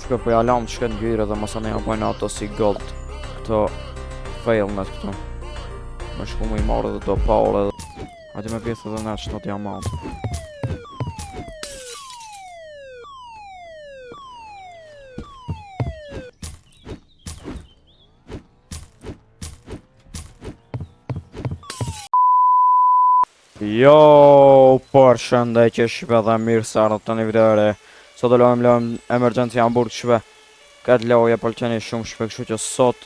Shpe po ja lam të shket ngjyre dhe mos ne ja bojnë ato si gold. Këto failnet këtu. Më shku më i marrë dhe do pare dhe... Hajde me pjesë edhe net 7 diamant. Jo, përshëndetje shpe dhe mirë se ardhët të një videore. Sot e lojmë Emergency Hamburg shpe. Këtë loje pëlqeni shumë shpe, kështu që sot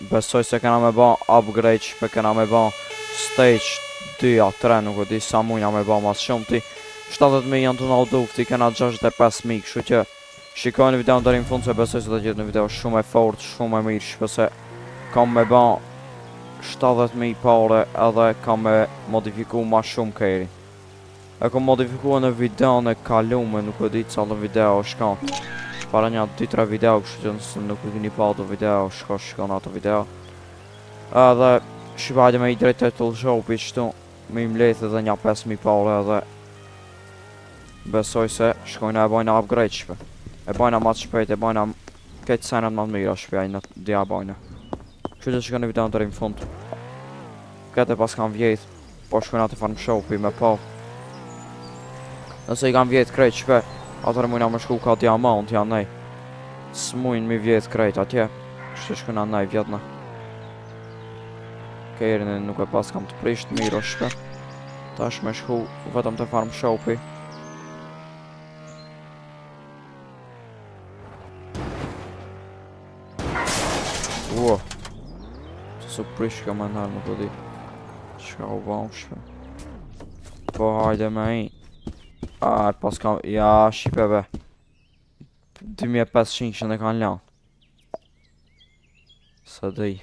besoj se kena me ba upgrade shpe, kena me ba stage 2-3, nuk o di sa mujna me ba mas shumë ti. 70.000 janë të nga dufti, kena 65.000, kështu që shikojnë videon deri në fund se besoj se të gjithë në video shumë e fort, shumë e mirë shpe se kam me ba 70.000 pare edhe kam me modifiku ma shumë kejri. E kom modifiku në video në kalume, nuk e di callë video shkon. Para një 2-3 video, kështë që nësë nuk e kini pa ato video, shkon ato video. Edhe shqipajde me i drejt të shopi qëtu, me i mlejth edhe një 5.000 pare edhe besoj se shkojnë e bojna upgrade shpe. E bojna ma të shpejt, e bojna këtë senet ma të mira shpe, në dhja bojna. Kështë që shkojnë video në të rinë fund. Këtë e pas kam vjetë, po shkojnë atë farm shopi me po. Nëse i kam vjetë krejt shpe, atër mujna më shku ka diamant janë nej. S'mujnë mi vjetë krejt atje, kështë që shkojnë nej vjetëna. Kejrin nuk e pas kam të prisht miro shpe. Tash me shku vetëm të farm shopi. Ua. Su prish ka me nërë nuk o di. Shka u bom shpe. Po hajde me i. A, pas kam... Ja, shqipeve. 2500 që në kanë lanë. Së di.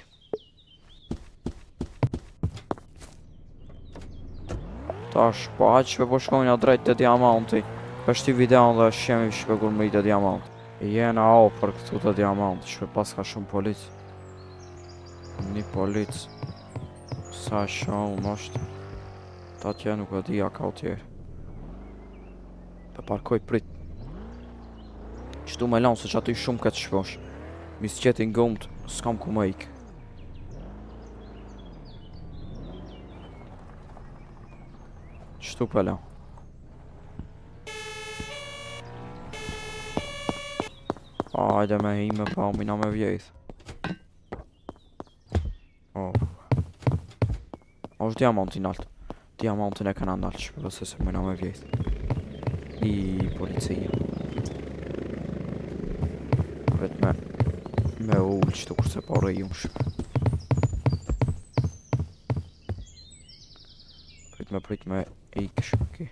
Tash, po hajtë shpe po shkojnë drejt të diamanti. Për shti videon dhe shqemi shpe kur më i të diamant. Jena o për këtu të diamant. Shpe pas ka shumë polic. Një polic. Sa shumë është. Ta tje nuk e dhja ka o tjerë. Pe parkoj prit. Qëtu me lanë se që aty shumë këtë shposh. Mis qeti ngumët, s'kam ku me ik. Qëtu pe lanë. Hajde me hime pa mina me vjejth. O është diamantin altë. Diamantin e kanë naltë shpe vëse se mina me vjejth. I policia. Vetë me ullë qëtu kurse pare ju shpe. Prit me ik shpe ki.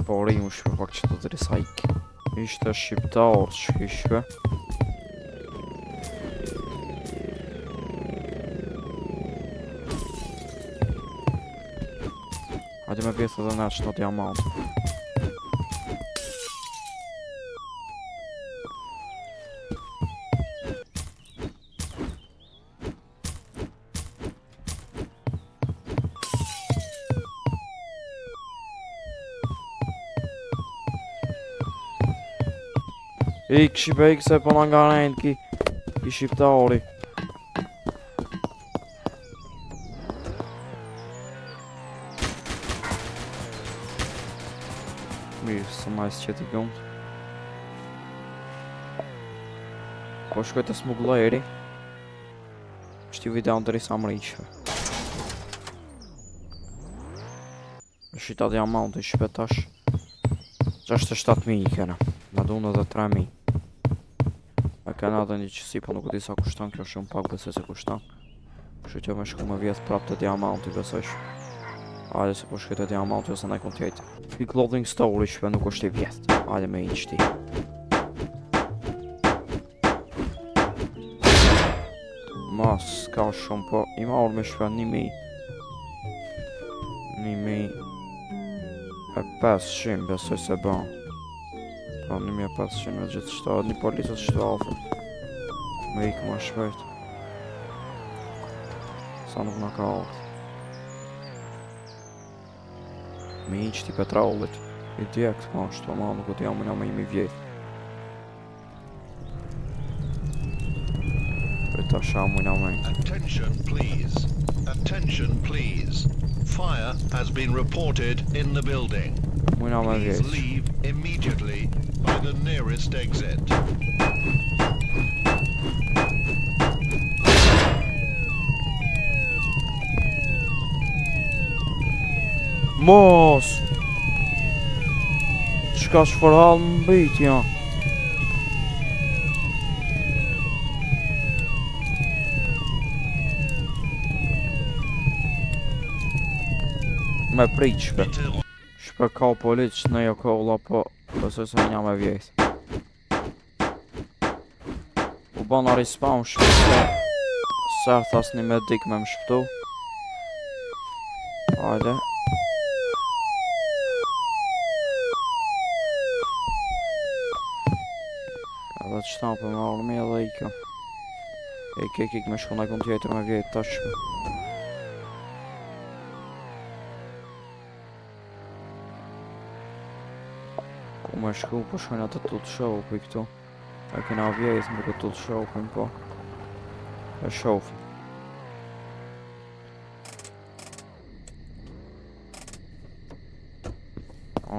Pare ju shpe pak që të dresa ik. Ishte shqiptar që kishpe. Hajde me pjesë edhe net 7 diamant. Ik shqipe ik se po nga rejnë ki shqiptari. Mirë, së majsë që ti gëmët. Po shkoj të smuglojeri. Shti video në dërisa më rishve. Shita diamant i shpe tash 67.000 i kena. Ma du në dhe 3.000. E kena edhe një qësi, po nuk e di sa kushtan, kjo shumë pak besoj se kushtan. Kështu që me shku me vjetë prap të diamanti besojsh. Hajde se po shkete diamanti ose ne kon tjetë. I clothing store shpe nuk është i vjetë. Hajde me i qëti. Mas, ka shumë po, i marrë me shpe 1.500 besoj se ban. Po 1.500 me gjithë shtatë, një policët shtatë. Me ikë ma shpejt. Sa nuk na ka ardhur. Me iq ti petrollit. I direkt ma ashtu, ma nuk të jam më imi vjetë. Për ta shamu me. Attention please. Attention please. Fire has been reported in the building. Mujna me Please vjetë. leave immediately by the nearest exit. Mos! Qka shfërhal më mbit, ja. Me prit shpe. Shpe ka polic në jo kolla, po pëse se nja me vjetë. U bana respawn shpe se sërth as një medik me më shptu. Hajde. Edhe të shtape me armi edhe iko. Ik me shku në kun tjetër me vjetë tash shpe. Ku me shku po shkojnë atë të të show për këtu. E kena vjetë më këtë të të show për po. E shofi.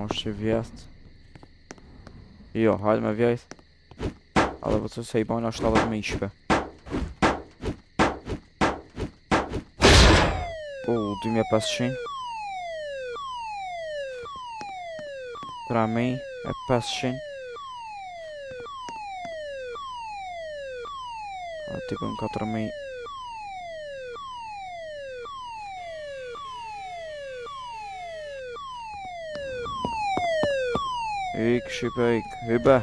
Ashtë i vjetë. Jo, hajde me vjetë. A dhe përse se i bojnë a 70.000 shpe. 2500. 3500. A ti bën 4000. Ik, shqipe ik, hybe.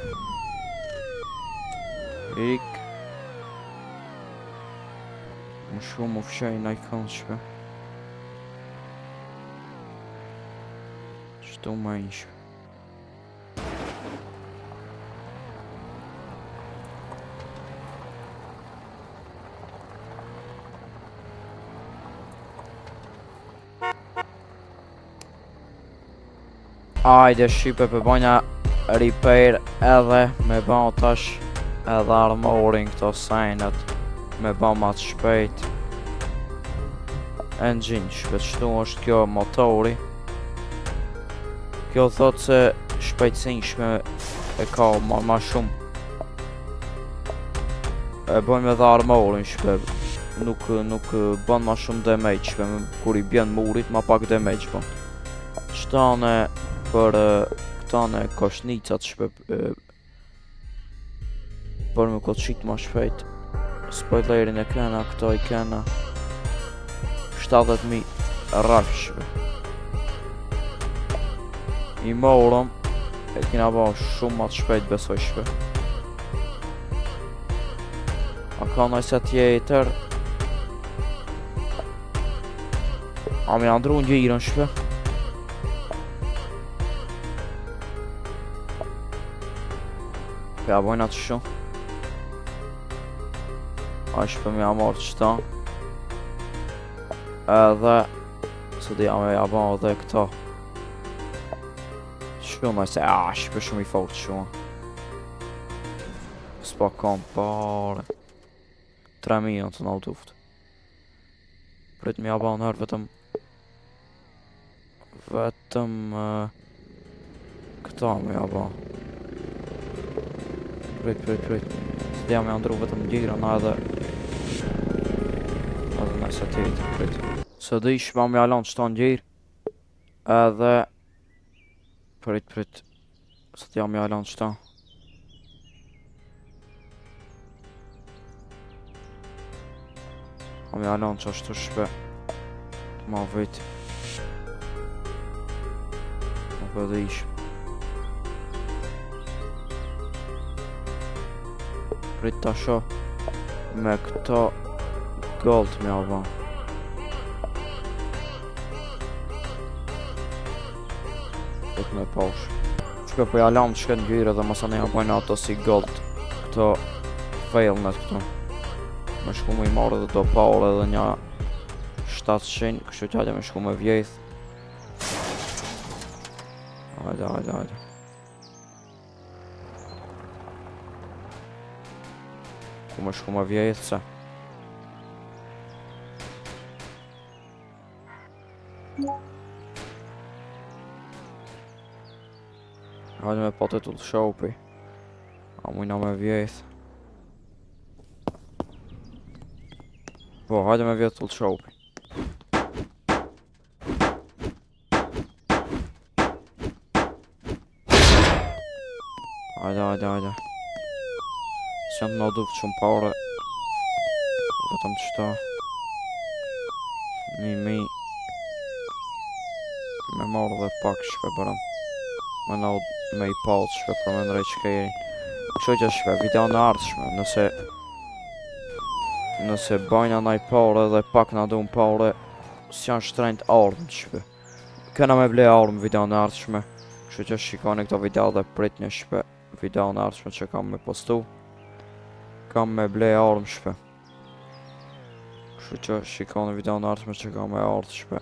Ik. Më shumë më fshej na i kanë shpe. Qëtu ma ishpe. Ajde shqipe për bojna repair edhe me ban tash edhe armorin këto sajnet me ban ma të shpejt. Engine shpe qëtu është kjo motori. Kjo thot se shpejtësin shme e ka ma shumë. E bojmë edhe armorin shpe. Nuk ban ma shumë damage shpe. Kur i bjen murit ma pak damage ban. Qëtane për këtane koshnicat shpe për me këtë shqit ma shpejt. Spoilerin e kena, këto i kena 70.000 rraf shpe. I morëm e kena ba shumë ma të shpejt besoj shpe. A ka nëjse tjetër a me andru në gjirën shpe. Ja bojnë atë shumë. A shpe me marrë qëta. Edhe se dhe me ja ba edhe këta. Shumë nëjse shpe shumë i fort shumë. S'pa kam pare. 3 milion të në duft. Prit me ja ba nërë vetëm këta me ja ba. Prit. Dhe jam e andru vetëm gjirën edhe nëjse tjetë, prit. Se dhe ishma me alon qëta në gjirë. Edhe prit. Se dhe jam me alon qëta. A me alon që ashtu shpe. Të ma vit. Nuk edhe ishë. Prit ta sho me këto gold me ava. Prit me posh. Shpe po jalam të shket njyre dhe masa ne hapojnë ato si gold. Këto fail në këto. Me shku mu i marrë dhe do power edhe 700, kështu që hajde me shku me vjejth. Hajde. Ku me shku me vjejth se? Hajde me potet të shopi. A mujna me vjejth. Po, hajde me vjetë të shopi. Hajde. Si janë të më duftë shumë pare. Vetëm qëta. Mi. Me marrë dhe pak shpe bërëm. Me i palë shpe për me ndrej që kejrin. Kështu që shpe, video në ardhshme, nëse bajna na i pare dhe pak na du në pare, s'janë shtrejnë të ardhën shpe. Kena me ble ardhën video në ardhshme, kështu që shikoni këto video dhe prit një shpe video në ardhshme që kam me postu. Kam me ble ardhën shpe. Kështu që shikoni video në ardhshme që kam me ardhën shpe.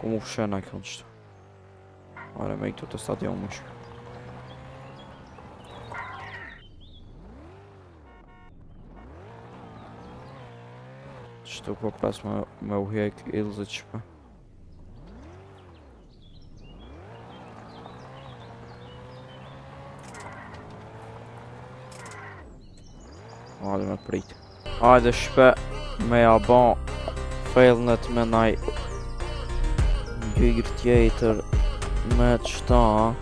Ku mu fshena i kënë qëtu. Are me i këtu të stadion më shpe. Qëtu po pres me uhjek ilëzit shpe. Hajde me prit. Hajde shpe me ja ban failnet me naj gjygrë tjetër me qëta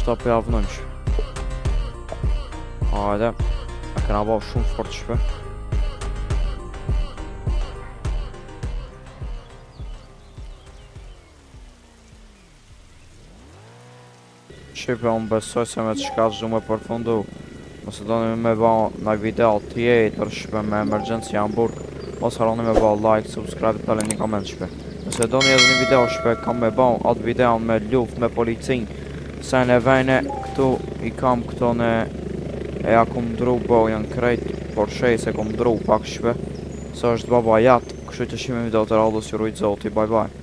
për javnojmë shpe. Hajde, a këna ba shumë fort shpe. Shqipe, unë besoj se me të shka zhu me përfundu. Nëse do një me ba në video tjetër shpe me emergency Hamburg, mos harroni me ba like, subscribe dhe tale një koment shpe. Nëse do një edhe një video shpe, kam me ba atë video me luft me policin, se në vejne këtu i kam këto në e ja kum dru bojën krejt, por shej se kum dru pak shpe, se është baba jatë, kështu që shime video të radhës, ju rujtë zoti, bye bye.